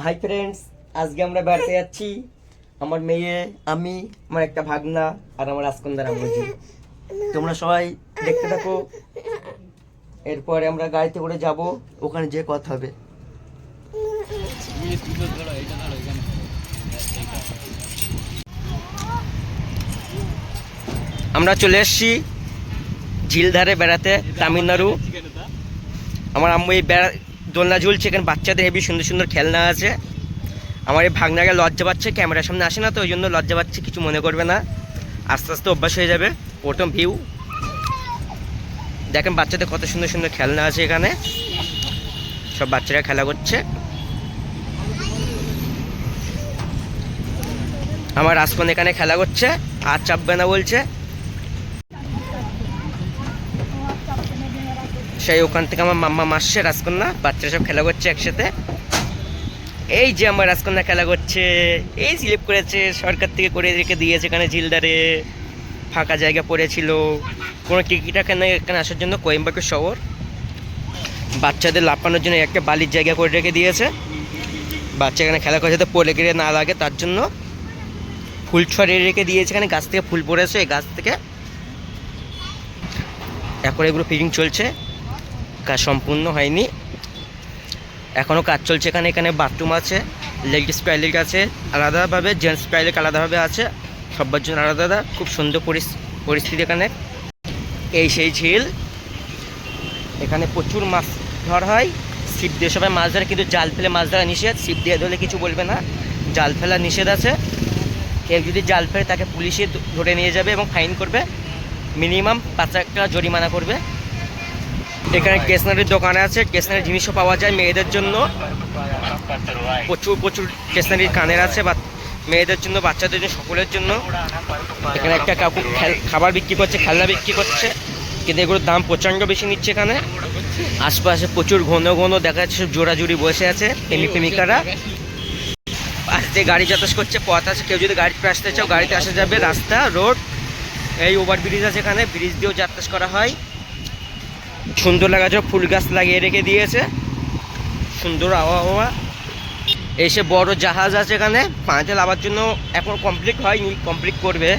Hi friends, আজকে আমরা বেড়াতে যাচ্ছি। আমার মেয়ে, আমি, আমার একটা ভাগনা আর আমার রাজকন্দার আম্মুজি। তোমরা সবাই দেখতে থাকো। এরপরে আমরা গাড়িতে করে যাব, ওখানে যে কথা হবে। আমরা চলে এসেছি ঝিলধারে বেড়াতে, তামিলনাড়ু। আমার আম্মু এই দোলনা ঝুলছে, এখানে বাচ্চাদের হেবি সুন্দর সুন্দর খেলনা আছে। আমার এই ভাগনাকে লজ্জা পাচ্ছে, ক্যামেরার সামনে আসে না তো, ওই জন্য লজ্জা পাচ্ছে, কিছু মনে করবে না, আস্তে আস্তে অভ্যাস হয়ে যাবে। প্রথম ভিউ দেখেন, বাচ্চাদের কত সুন্দর সুন্দর খেলনা আছে এখানে, সব বাচ্চারা খেলা করছে। আমার রাজকন্যা এখানে খেলা করছে, আর চাপবে না বলছে। সেই ওখান থেকে আমার মাম্মা আসছে, রাজকন্যা বাচ্চারা সব খেলা করছে একসাথে। এই যে আমার রাজকন্যা খেলা করছে, এই স্লিপ করেছে, সরকার থেকে করে রেখে দিয়েছে এখানে ঝিলধারে, ফাঁকা জায়গা পড়েছিল। কোনো টিকিট এখানে আসার জন্য, কোয়েম্বাটুর শহর। বাচ্চাদের লাফানোর জন্য একটা বালির জায়গা করে রেখে দিয়েছে, বাচ্চা এখানে খেলা করছে যাতে পড়ে গিয়ে না লাগে, তার জন্য ফুল ছড়িয়ে রেখে দিয়েছে। এখানে গাছ থেকে ফুল পড়েছে, এই গাছ থেকে এখন এগুলো ফিটিং চলছে, কাজ সম্পূর্ণ হয়নি, এখনও কাজ চলছে। এখানে এখানে বাথরুম আছে, লেডিস টয়লেট আছে আলাদাভাবে, জেন্টস টয়লেট আলাদাভাবে আছে, সবার জন্য আলাদা। খুব সুন্দর পরিস্থিতি এখানে। এই সেই ঝিল, এখানে প্রচুর মাছ ধরা হয়, ছিপ দিয়ে সবাই মাছ ধরে, কিন্তু জাল ফেলে মাছ ধরা নিষেধ। ছিপ দিয়ে ধরলে কিছু বলবে না, জাল ফেলা নিষেধ আছে। কেউ যদি জাল ফেলে তাকে পুলিশে ধরে নিয়ে যাবে এবং ফাইন করবে, মিনিমাম 5,000 টাকা জরিমানা করবে। এখানে স্টেশনারির দোকান আছে, স্টেশনারি জিনিসও পাওয়া যায় মেয়েদের জন্য, প্রচুর প্রচুর স্টেশনারির কানের আছে, বা মেয়েদের জন্য, বাচ্চাদের জন্য, সকলের জন্য। এখানে একটা কাকু খাবার বিক্রি করছে, খেলনা বিক্রি করছে, কিন্তু এগুলোর দাম প্রচণ্ড বেশি নিচ্ছে এখানে। আশপাশে প্রচুর ঘন ঘন দেখা যাচ্ছে সব জোড়াজুড়ি বসে আছে, প্রেমিক প্রেমিকারা। আসতে গাড়ি যাতায়াত করছে, পথ আছে, কেউ যদি গাড়িতে আসতে চাও গাড়িতে আসা যাবে। রাস্তা, রোড, এই ওভার ব্রিজ আছে এখানে, ব্রিজ দিয়েও যাতায়াত করা হয়। সুন্দর লাগাচ্ছে, ফুল গাছ লাগিয়ে রেখে দিয়েছে, সুন্দর আবহাওয়া। এসে বড় জাহাজ আছে এখানে, পানিতে নামার জন্য, এখন কমপ্লিট হয়নি, কমপ্লিট করবে,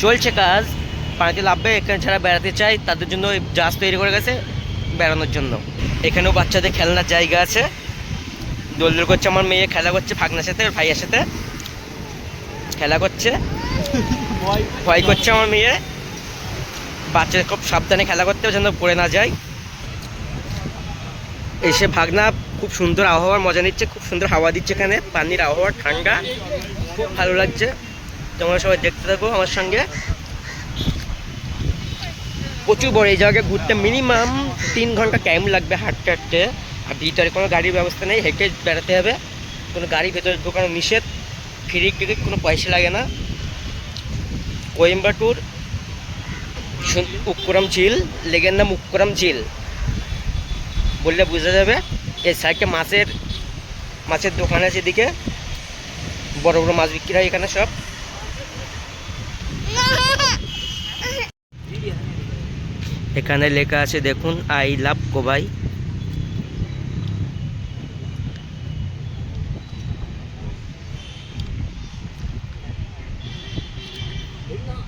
চলছে কাজ। পানিতে নামবে, এখানে যারা বেড়াতে চায় তাদের জন্য জাহাজ তৈরি করে গেছে বেড়ানোর জন্য। এখানেও বাচ্চাদের খেলনার জায়গা আছে, দোল করছে। আমার মেয়ে খেলা করছে ভাগনার সাথে, ওর ভাইয়ের সাথে খেলা করছে, ভয় করছে আমার মেয়ে। বাচ্চাদের খুব সাবধানে খেলা করতে হবে যেন পড়ে না যায়। এসে ভাগনা খুব সুন্দর আবহাওয়ার মজা নিচ্ছে, খুব সুন্দর হাওয়া দিচ্ছে এখানে, পানির আবহাওয়া ঠান্ডা, খুব ভালো লাগছে। তোমরা সবাই দেখতে থাকো আমার সঙ্গে। প্রচুর বড়, এই জায়গায় ঘুরতে মিনিমাম 3 ঘন্টা টাইম লাগবে হাঁটতে হাঁটতে। আর ভিতরে কোনো গাড়ির ব্যবস্থা নেই, হেঁটে বেড়াতে হবে, কোনো গাড়ি ভেতরে ঢোকানো নিষেধ, ফ্রি টিকিট, কোনো পয়সা লাগে না। কোয়েম্বাটুর উক্কুরাম ঝিল, লেগের নাম উক্কুরাম ঝিল বললে বোঝা যাবে। এই সাইডটা মাছের দোকান আছে, এদিকে বড় বড় মাছ বিক্রি হয় এখানে সব। এখানে লেখা আছে দেখুন, আই লাভ কোবাই।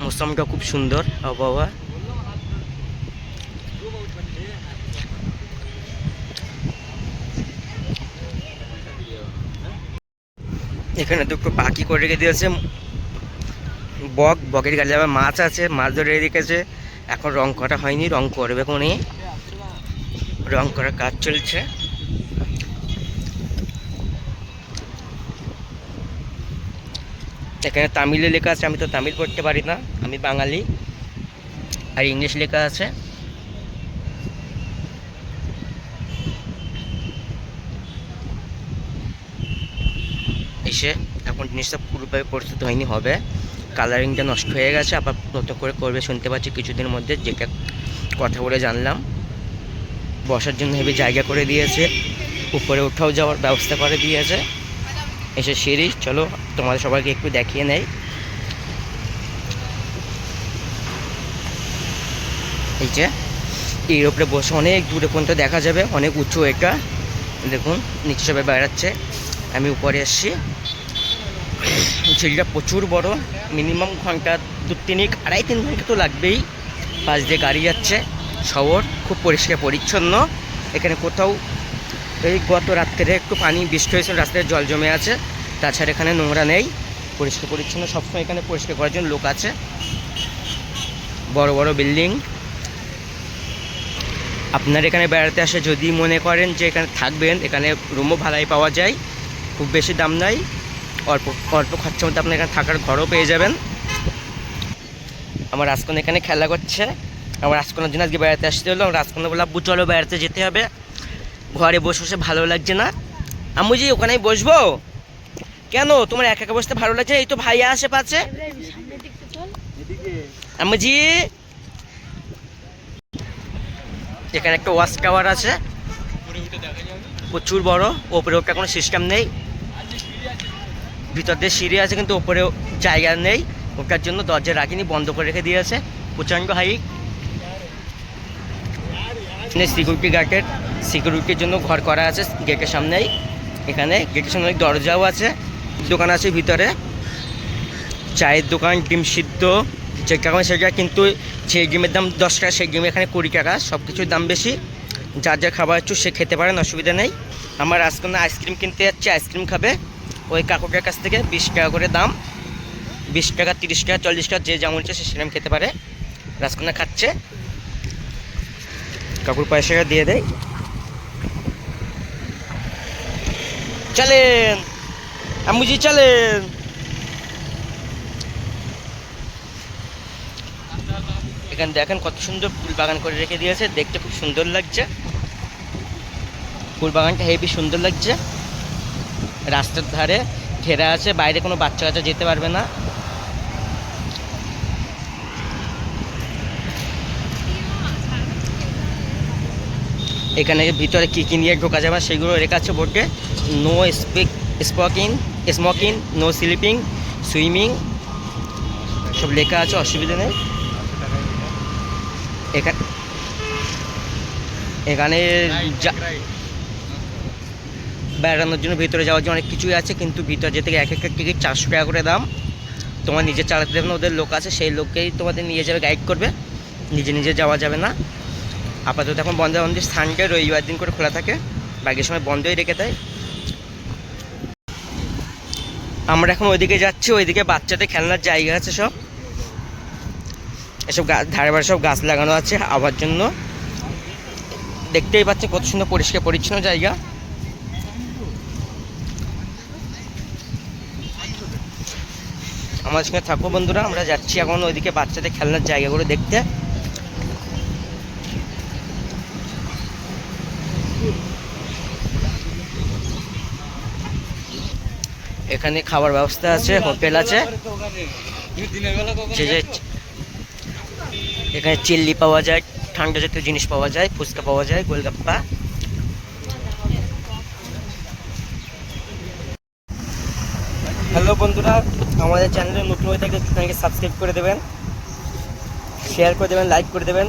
মৌসুমটা খুব সুন্দর, আবহাওয়া। এখানে দুটো পাখি করে রেখে দিয়েছে, বকের গালে আবার মাছ আছে, মাছ ধরে রেখেছে। এখন রং করা হয়নি, রং করবে কোনে, রং করার কাজ চলছে। এখানে তামিলে লেখা আছে, আমি তো তামিল পড়তে পারি না, আমি বাঙালি। আর ইংলিশ লেখা আছে। এসে এখন জিনিসটা পুরোভাবে পরিস্থিতি হয়নি, হবে, কালারিংটা নষ্ট হয়ে গেছে, আবার নতুন করে করবে শুনতে পাচ্ছি কিছুদিনের মধ্যে, যেটা কথা বলে জানলাম। বসার জন্য হেবি জায়গা করে দিয়েছে, উপরে উঠাও যাওয়ার ব্যবস্থা করে দিয়েছে। এসে সিঁড়ি, চলো তোমাদের সবাইকে একটু দেখিয়ে নেই। এই যে এর উপরে বসে অনেক দূরে পর্যন্ত দেখা যাবে, অনেক উঁচু এটা, দেখুন নিচে সবাই বেড়াচ্ছে। আমি উপরে এসছি। ঝিলটা প্রচুর বড়, মিনিমাম ঘন্টা 2-3 2.5-3 ঘন্টা তো লাগবেই। পাশ দিয়ে গাড়ি যাচ্ছে, শহর খুব পরিষ্কার পরিচ্ছন্ন। এখানে কোথাও এই গত রাত্রে একটু পানি বৃষ্টি হয়েছিল, রাস্তায় জল জমে আছে, তাছাড়া এখানে নোংরা নেই, পরিষ্কার পরিচ্ছন্ন। সবসময় এখানে পরিষ্কার করার জন্য লোক আছে। বড় বড় বিল্ডিং। আপনার এখানে বেড়াতে আসে যদি মনে করেন যে এখানে থাকবেন, এখানে রুমও ভাড়ায় পাওয়া যায়, খুব বেশি দাম নাই, অল্প অল্প খরচার মধ্যে আপনি এখানে থাকার ঘরও পেয়ে যাবেন। আমার রাজকন্যা এখানে খেলা করছে। আমার রাজকন্যার জন্য আজকে বেড়াতে আসতে হলো। আমার রাজকন্যা বলে আব্বু চলো বেড়াতে যেতে হবে, ঘরে বসে বসে ভালো লাগছে না। আম্মু জি ওখানেই বসবো? কেন তোমার একা একা বসতে ভালো লাগছে? এই তো ভাইয়া আসে পাচ্ছে। আম্মু জি এখানে একটা ওয়াচ টাওয়ার আছে, প্রচুর বড়। ওপরে ওটা কোনো সিস্টেম নেই, ভিতর দিয়ে সিঁড়ি আছে কিন্তু ওপরে জায়গা নেই, ওটার জন্য দরজা রাখিনি, বন্ধ করে রেখে দিয়েছে। প্রচণ্ড হাইট। সিকিউরিটি গার্ডের সিকিউরিটির জন্য ঘর করা আছে গেটের সামনেই। এখানে গেটের সামনে দরজাও আছে, দোকান আছে ভিতরে, চায়ের দোকান, ডিম সিদ্ধ, যেটা সেটা। কিন্তু যে ডিমের দাম 10 টাকা, সেই ডিম এখানে 20 টাকা। সব কিছুর দাম বেশি। যার যা খাবার একটু সে খেতে পারেন, অসুবিধা নেই। আমার রাজকন্যা আইসক্রিম কিনতে যাচ্ছে, আইসক্রিম খাবে। ওই কাকুটার কাছ থেকে 20 টাকা করে দাম, 20 টাকা, 30 টাকা, 40 টাকা, যে যেমন ইচ্ছে সে সেরকম খেতে পারে। রাজকন্যা খাচ্ছে, কাকুর পয়সাটা দিয়ে দেয়। চলেন আম্মুজি চলেন। এখানে দেখেন কত সুন্দর ফুল বাগান করে রেখে দিয়েছে, দেখতে খুব সুন্দর লাগছে। ফুল বাগানটা হেবি সুন্দর লাগছে। রাস্তার ধারে ঘেরা আছে, বাইরে কোনো বাচ্চা কাচ্চা যেতে পারবে না। এখানে ভিতরে কী কী নিয়ে ঢোকা যাবে সেগুলো লেখা আছে বোর্ডে। No smoking, no sleeping, swimming, সব লেখা আছে, অসুবিধা নেই। এখানে বেড়ানোর জন্য ভিতরে যাওয়ার জন্য অনেক কিছুই আছে, কিন্তু ভিতরে যেতে এক একটা টিকিট 400 টাকা করে দাম। তোমার নিজে চালাতে দেবে না, ওদের লোক আছে, সেই লোককেই তোমাদের নিয়ে যাবে, গাইড করবে, নিজে নিজে যাওয়া যাবে না। আপাতত এখন বন্ধ। মন্দির সানডে রবিবার দিন করে খোলা থাকে, বাকির সময় বন্ধই রেখে দেয়। আমরা এখন ওইদিকে যাচ্ছি, ওইদিকে বাচ্চাদের খেলনার জায়গা আছে সব, এসব ধারে বারে সব গাছ লাগানো আছে আবার জন্য। দেখতেই পাচ্ছি কত সুন্দর পরিষ্কার পরিচ্ছন্ন জায়গা। আমার সঙ্গে থাকো বন্ধুরা, আমরা যাচ্ছি এখন ওইদিকে বাচ্চাদের খেলনার জায়গাগুলো দেখতে। এখানে খাবার ব্যবস্থা আছে, হোটেল আছে, এখানে চিল্লি পাওয়া যায়, ঠান্ডা জাতীয় জিনিস পাওয়া যায়, ফুচকা পাওয়া যায়, গোলগাপ্পা। হ্যালো বন্ধুরা, আমাদের চ্যানেলে নতুন হয়ে থাকলে চ্যানেলকে সাবস্ক্রাইব করে দেবেন, শেয়ার করে দেবেন, লাইক করে দেবেন।